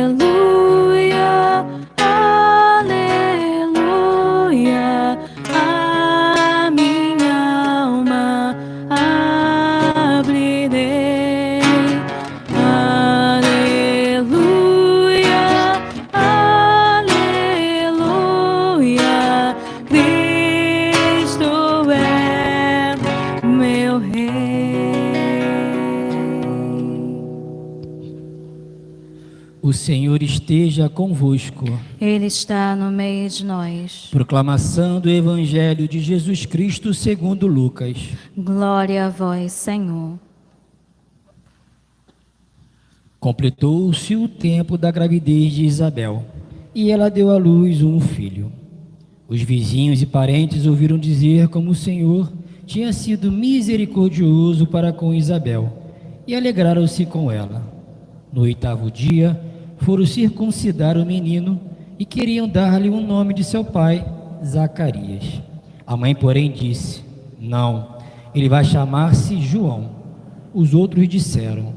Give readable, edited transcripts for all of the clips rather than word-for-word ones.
Aleluia, aleluia, a minha alma abrirei. Aleluia, aleluia, Cristo é meu Rei. O Senhor esteja convosco. Ele está no meio de nós. Proclamação do Evangelho de Jesus Cristo segundo Lucas. Glória a vós, Senhor. Completou-se o tempo da gravidez de Isabel, e ela deu à luz um filho. Os vizinhos e parentes ouviram dizer como o Senhor tinha sido misericordioso para com Isabel, e alegraram-se com ela. No 8º dia, foram circuncidar o menino e queriam dar-lhe o nome de seu pai, Zacarias. A mãe, porém, disse: não, ele vai chamar-se João. Os outros disseram: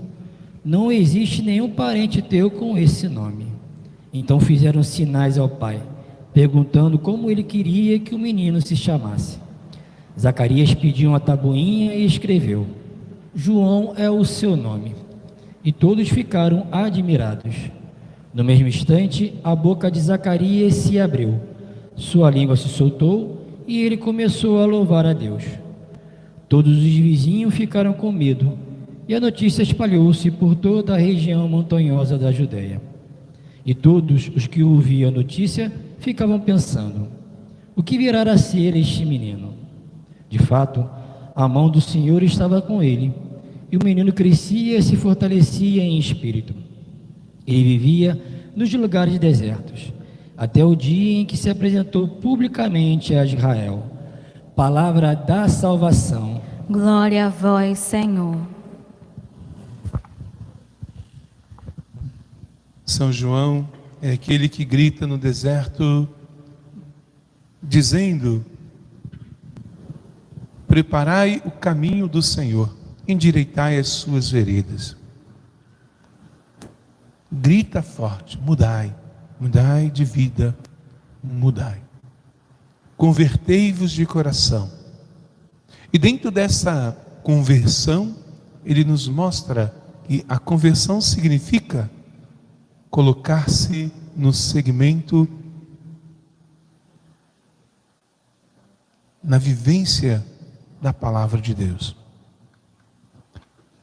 não existe nenhum parente teu com esse nome. Então fizeram sinais ao pai, perguntando como ele queria que o menino se chamasse. Zacarias pediu uma tabuinha e escreveu: João é o seu nome. E todos ficaram admirados. No mesmo instante, a boca de Zacarias se abriu, sua língua se soltou e ele começou a louvar a Deus. Todos os vizinhos ficaram com medo, e a notícia espalhou-se por toda a região montanhosa da Judéia. E todos os que ouviam a notícia ficavam pensando: o que virá a ser este menino? De fato, a mão do Senhor estava com ele, e o menino crescia e se fortalecia em espírito. Ele vivia nos lugares desertos, até o dia em que se apresentou publicamente a Israel. Palavra da salvação. Glória a vós, Senhor. São João é aquele que grita no deserto, dizendo: preparai o caminho do Senhor, endireitai as suas veredas. Grita forte: mudai, mudai de vida, mudai. Convertei-vos de coração. E dentro dessa conversão, ele nos mostra que a conversão significa colocar-se no segmento, na vivência da palavra de Deus.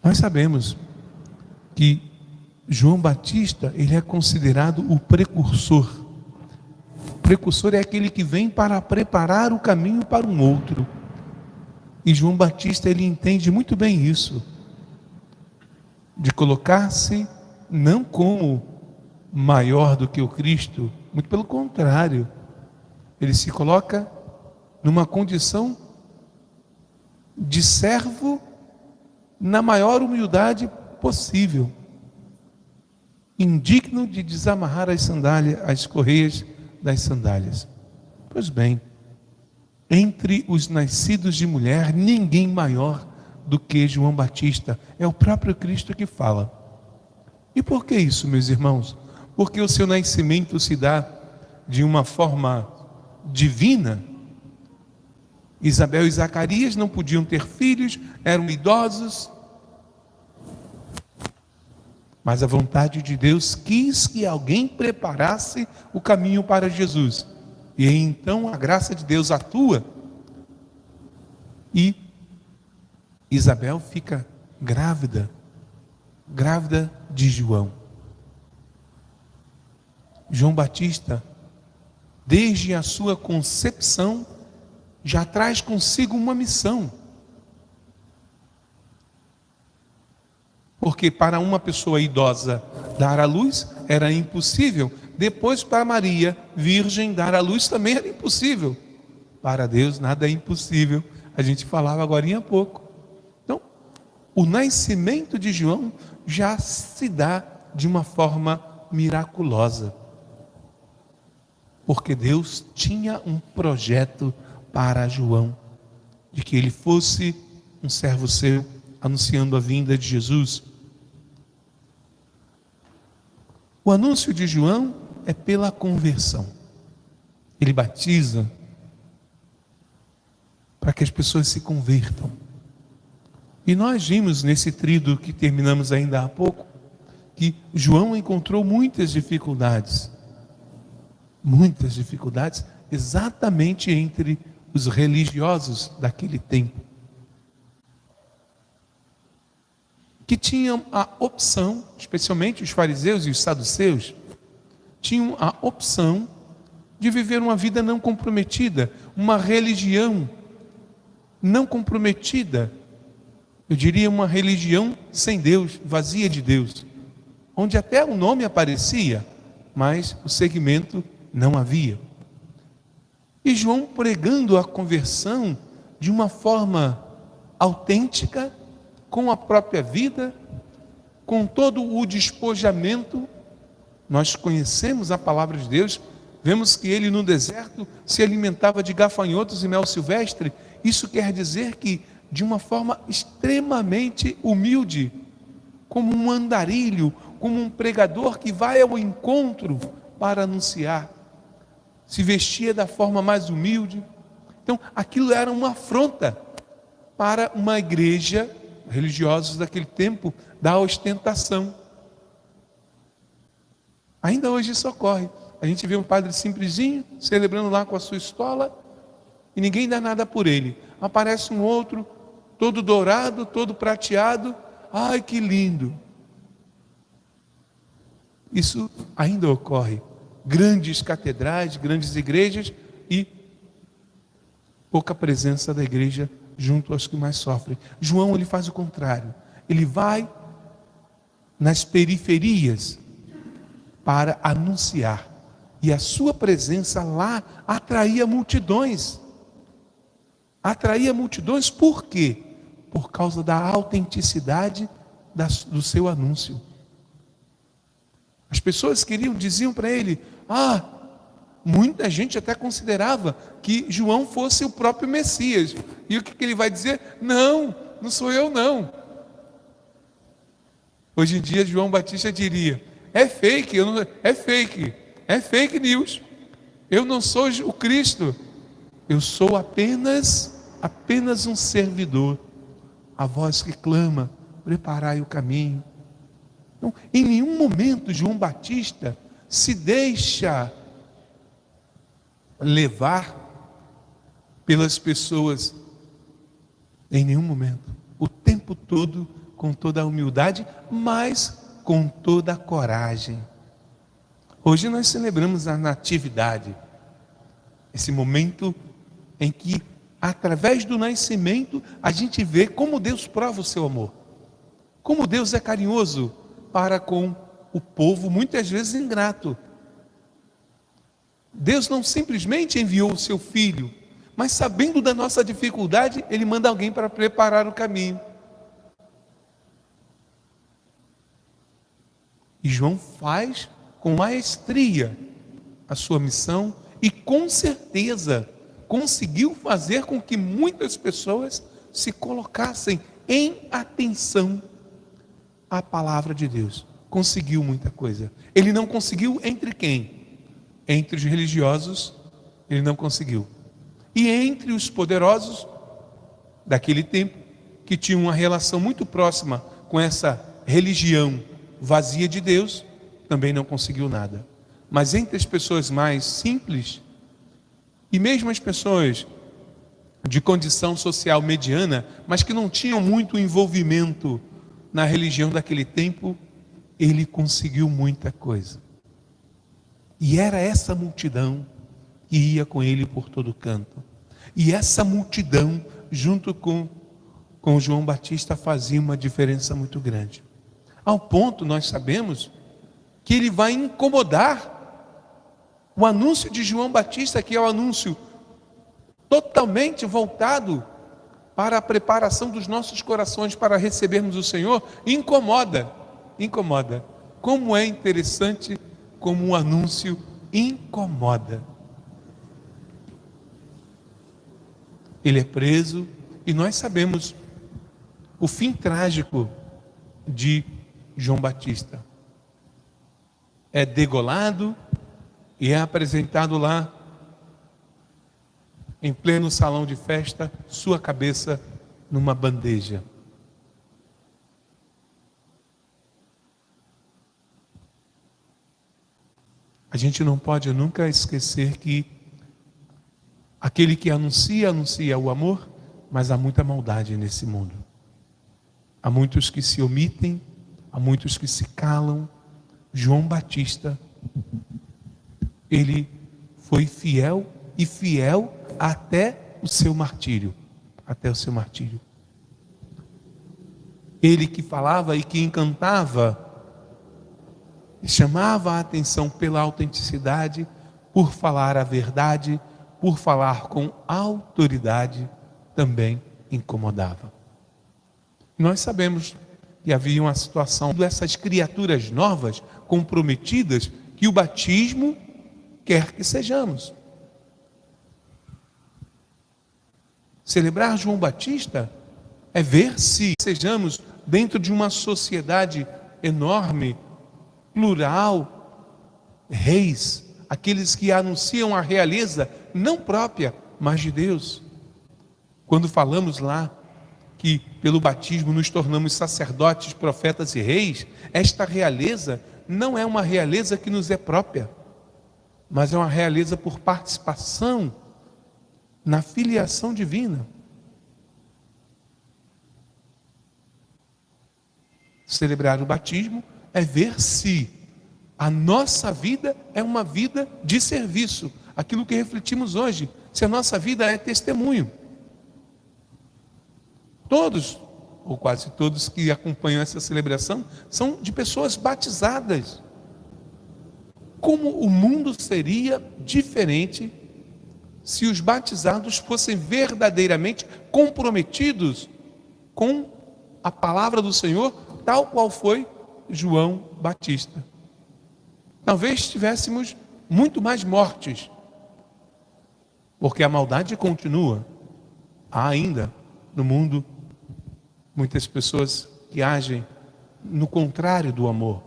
Nós sabemos que João Batista, ele é considerado o precursor. O precursor é aquele que vem para preparar o caminho para um outro. E João Batista, ele entende muito bem isso, de colocar-se não como maior do que o Cristo, muito pelo contrário, ele se coloca numa condição de servo na maior humildade possível, indigno de desamarrar as sandálias, as correias das sandálias. Pois bem, entre os nascidos de mulher, ninguém maior do que João Batista, é o próprio Cristo que fala. E por que isso, meus irmãos? Porque o seu nascimento se dá de uma forma divina. Isabel e Zacarias não podiam ter filhos, eram idosos, mas a vontade de Deus quis que alguém preparasse o caminho para Jesus. E então a graça de Deus atua e Isabel fica grávida de João. João Batista, desde a sua concepção, já traz consigo uma missão. Porque para uma pessoa idosa dar à luz era impossível. Depois, para Maria, virgem, dar à luz também era impossível. Para Deus nada é impossível. A gente falava agora há pouco. Então, o nascimento de João já se dá de uma forma miraculosa. Porque Deus tinha um projeto para João, de que ele fosse um servo seu, anunciando a vinda de Jesus. O anúncio de João é pela conversão. Ele batiza para que as pessoas se convertam. E nós vimos nesse tríduo que terminamos ainda há pouco, que João encontrou muitas dificuldades exatamente entre os religiosos daquele tempo, que tinham a opção, especialmente os fariseus e os saduceus, tinham a opção de viver uma vida não comprometida, uma religião não comprometida, eu diria uma religião sem Deus, vazia de Deus, onde até o nome aparecia, mas o seguimento não havia. E João pregando a conversão de uma forma autêntica, com a própria vida, com todo o despojamento. Nós conhecemos a palavra de Deus, vemos que ele no deserto se alimentava de gafanhotos e mel silvestre. Isso quer dizer que de uma forma extremamente humilde, como um andarilho, como um pregador que vai ao encontro para anunciar, se vestia da forma mais humilde. Então aquilo era uma afronta para uma igreja, religiosos daquele tempo, da ostentação. Ainda hoje isso ocorre. A gente vê um padre simplesinho, celebrando lá com a sua estola, e ninguém dá nada por ele. Aparece um outro, todo dourado, todo prateado. Ai, que lindo! Isso ainda ocorre. Grandes catedrais, grandes igrejas e pouca presença da igreja junto aos que mais sofrem. João, ele faz o contrário. Ele vai nas periferias para anunciar. E a sua presença lá atraía multidões. Atraía multidões por quê? Por causa da autenticidade do seu anúncio. As pessoas diziam para ele, muita gente até considerava que João fosse o próprio Messias. E o que ele vai dizer? Não sou eu não. Hoje em dia João Batista diria, é fake news. Eu não sou o Cristo, eu sou apenas um servidor, a voz que clama, preparai o caminho. Então, em nenhum momento João Batista se deixa levar pelas pessoas, em nenhum momento, o tempo todo, com toda a humildade, mas com toda a coragem. Hoje nós celebramos a natividade, esse momento em que, através do nascimento, a gente vê como Deus prova o seu amor, como Deus é carinhoso para com o povo, muitas vezes ingrato. Deus não simplesmente enviou o seu filho, mas sabendo da nossa dificuldade, ele manda alguém para preparar o caminho. E João faz com maestria a sua missão e com certeza conseguiu fazer com que muitas pessoas se colocassem em atenção à palavra de Deus. Conseguiu muita coisa. Ele não conseguiu entre quem? Entre os religiosos, ele não conseguiu. E entre os poderosos daquele tempo, que tinham uma relação muito próxima com essa religião vazia de Deus, também não conseguiu nada. Mas entre as pessoas mais simples, e mesmo as pessoas de condição social mediana, mas que não tinham muito envolvimento na religião daquele tempo, ele conseguiu muita coisa. E era essa multidão que ia com ele por todo canto. E essa multidão, junto com João Batista, fazia uma diferença muito grande. Ao ponto, nós sabemos, que ele vai incomodar. O anúncio de João Batista, que é o anúncio totalmente voltado para a preparação dos nossos corações para recebermos o Senhor, incomoda. Como é interessante como um anúncio incomoda. Ele é preso, e nós sabemos o fim trágico de João Batista. É degolado e é apresentado lá, em pleno salão de festa, sua cabeça numa bandeja. A gente não pode nunca esquecer que aquele que anuncia o amor, mas há muita maldade nesse mundo. Há muitos que se omitem, há muitos que se calam. João Batista, ele foi fiel e fiel até o seu martírio. Até o seu martírio. Ele que falava e que encantava, chamava a atenção pela autenticidade, por falar a verdade, por falar com autoridade, também incomodava. Nós sabemos que havia uma situação dessas criaturas novas, comprometidas, que o batismo quer que sejamos. Celebrar João Batista é ver se sejamos dentro de uma sociedade enorme, plural, reis, aqueles que anunciam a realeza não própria, mas de Deus. Quando falamos lá que pelo batismo nos tornamos sacerdotes, profetas e reis, esta realeza não é uma realeza que nos é própria, mas é uma realeza por participação na filiação divina. Celebrar o batismo é ver se a nossa vida é uma vida de serviço, aquilo que refletimos hoje, se a nossa vida é testemunho. Todos, ou quase todos que acompanham essa celebração, são de pessoas batizadas. Como o mundo seria diferente se os batizados fossem verdadeiramente comprometidos com a palavra do Senhor, tal qual foi João Batista? Talvez tivéssemos muito mais mortes, porque a maldade continua. Há ainda no mundo muitas pessoas que agem no contrário do amor,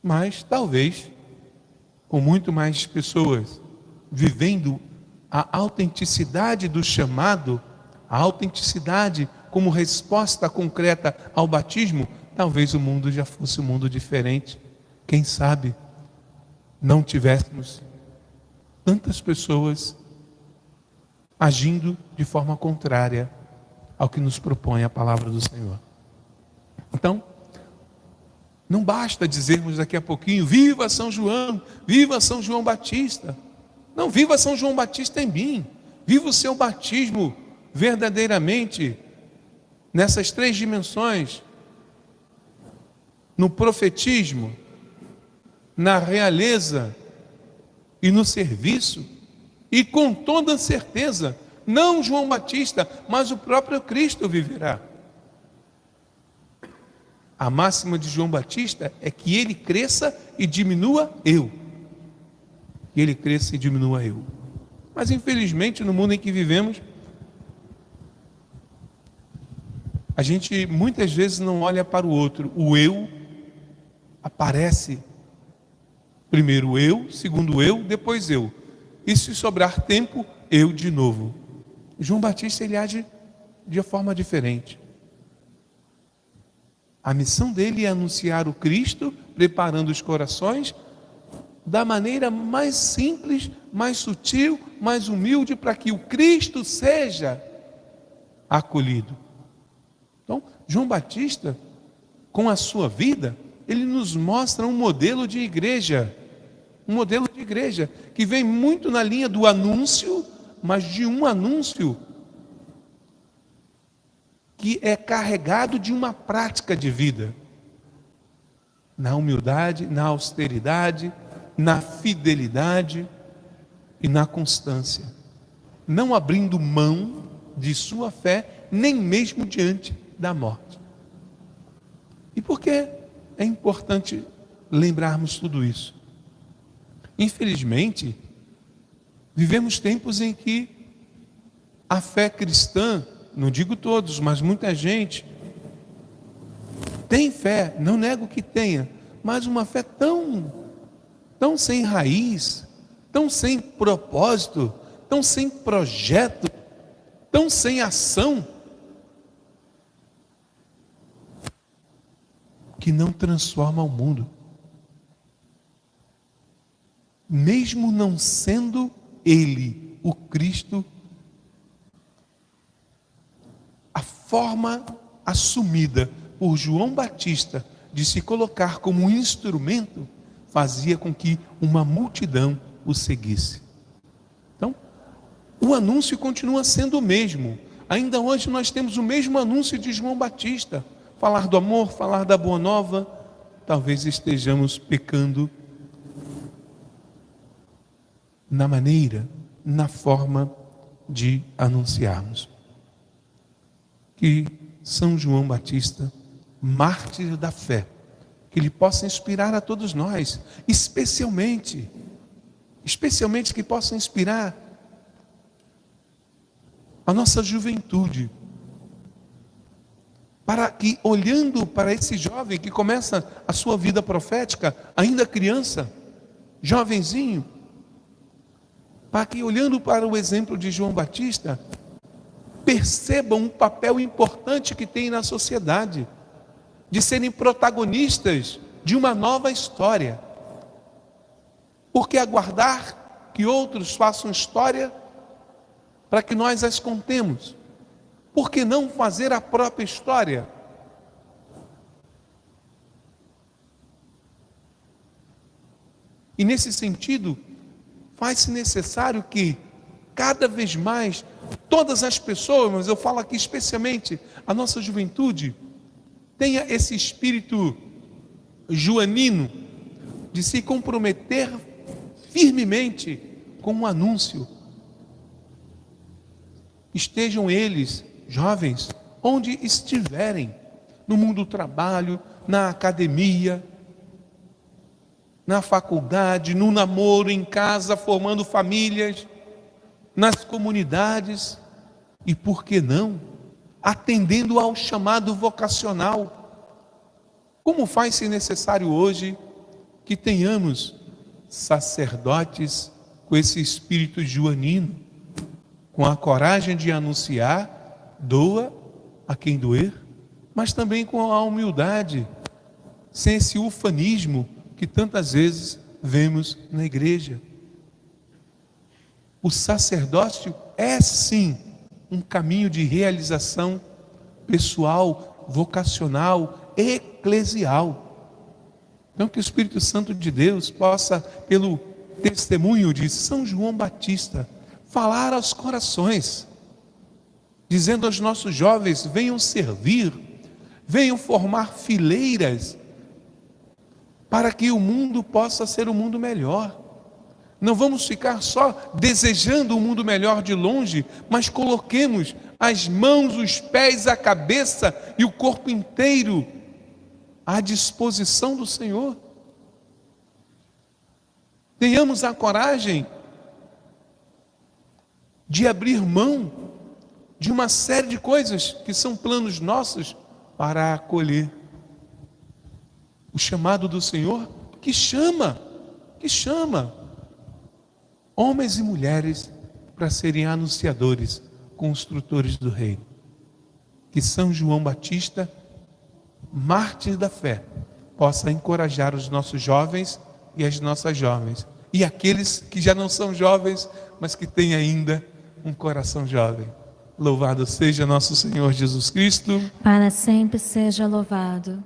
mas talvez com muito mais pessoas vivendo a autenticidade do chamado, a autenticidade como resposta concreta ao batismo, talvez o mundo já fosse um mundo diferente. Quem sabe não tivéssemos tantas pessoas agindo de forma contrária ao que nos propõe a palavra do Senhor. Então, não basta dizermos daqui a pouquinho: viva São João, viva São João Batista. Não, viva São João Batista em mim. Viva o seu batismo verdadeiramente nessas três dimensões: no profetismo, na realeza e no serviço. E com toda certeza, não João Batista, mas o próprio Cristo viverá. A máxima de João Batista é que ele cresça e diminua eu. Que ele cresça e diminua eu. Mas infelizmente no mundo em que vivemos, a gente muitas vezes não olha para o outro. O eu aparece. Primeiro eu, segundo eu, depois eu. E se sobrar tempo, eu de novo. João Batista, ele age de forma diferente. A missão dele é anunciar o Cristo, preparando os corações da maneira mais simples, mais sutil, mais humilde, para que o Cristo seja acolhido. Então, João Batista, com a sua vida, ele nos mostra um modelo de igreja. Um modelo de igreja que vem muito na linha do anúncio, mas de um anúncio que é carregado de uma prática de vida. Na humildade, na austeridade, na fidelidade e na constância. Não abrindo mão de sua fé, nem mesmo diante da morte. E por que é importante lembrarmos tudo isso? Infelizmente, vivemos tempos em que a fé cristã não digo todos, mas muita gente tem fé, não nego que tenha, mas uma fé tão sem raiz, tão sem propósito, tão sem projeto, tão sem ação, que não transforma o mundo. Mesmo não sendo Ele, o Cristo, a forma assumida por João Batista de se colocar como um instrumento fazia com que uma multidão o seguisse. Então, o anúncio continua sendo o mesmo. Ainda hoje nós temos o mesmo anúncio de João Batista. Falar do amor, falar da boa nova. Talvez estejamos pecando na maneira, na forma de anunciarmos. Que São João Batista, mártir da fé, que ele possa inspirar a todos nós, especialmente que possa inspirar a nossa juventude, para que, olhando para esse jovem que começa a sua vida profética, ainda criança, jovenzinho, para que, olhando para o exemplo de João Batista, percebam um papel importante que tem na sociedade, de serem protagonistas de uma nova história. Porque aguardar que outros façam história para que nós as contemos? Por que não fazer a própria história? E nesse sentido, faz-se necessário que cada vez mais todas as pessoas, mas eu falo aqui especialmente a nossa juventude, tenha esse espírito joanino de se comprometer firmemente com o anúncio. Estejam eles, jovens, onde estiverem, no mundo do trabalho, na academia, na faculdade, no namoro, em casa, formando famílias, nas comunidades, e por que não, atendendo ao chamado vocacional. Como faz-se necessário hoje que tenhamos sacerdotes com esse espírito joanino, com a coragem de anunciar, doa a quem doer, mas também com a humildade, sem esse ufanismo que tantas vezes vemos na igreja. O sacerdócio é sim um caminho de realização pessoal, vocacional, eclesial. Então que o Espírito Santo de Deus possa, pelo testemunho de São João Batista, falar aos corações, dizendo aos nossos jovens: venham servir, venham formar fileiras, para que o mundo possa ser um mundo melhor. Não vamos ficar só desejando um mundo melhor de longe, mas coloquemos as mãos, os pés, a cabeça e o corpo inteiro à disposição do Senhor. Tenhamos a coragem de abrir mão de uma série de coisas que são planos nossos para acolher o chamado do Senhor, que chama homens e mulheres para serem anunciadores, construtores do reino. Que São João Batista, mártir da fé, possa encorajar os nossos jovens e as nossas jovens, e aqueles que já não são jovens, mas que têm ainda um coração jovem. Louvado seja nosso Senhor Jesus Cristo. Para sempre seja louvado.